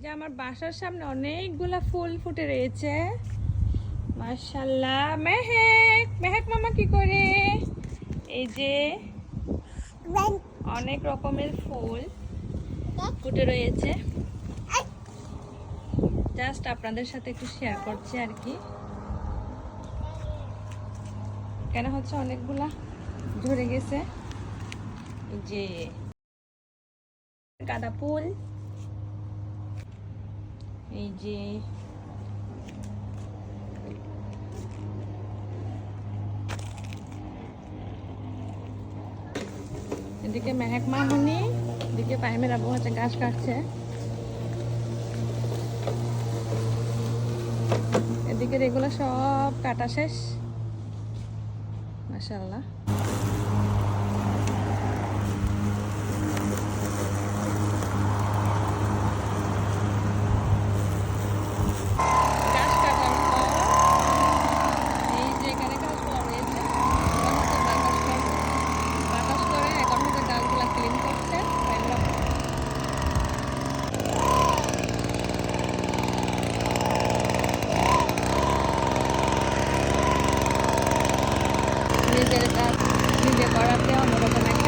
যে আমার বাসার সামনে অনেকগুলা ফুল ফুটে রয়েছে মাশাআল্লাহ। মেহেক মেহেক মামা কি করে? এই যে অনেক রকমের ফুল ফুটে রয়েছে, জাস্ট আপনাদের সাথে একটু শেয়ার করছি আর কি। কেন হচ্ছে অনেকগুলা ঝরে গেছে। এই যে গাঁদা ফুল, এই যে এদিকে মেহেক মামুনি, এদিকে পাইমের আবু হচ্ছে গাছ কাটছে, এদিকে এগুলো সব কাটা শেষ মাশাআল্লাহ। গাছ কাটার পর এই যে এখানে গাছগুলো রয়েছে, এখন হচ্ছে বাতাস করে এখন হচ্ছে গাছগুলা ক্লিন করছে পাইমের আবু। নিজের কাজ নিজে করাতে অন্যরকম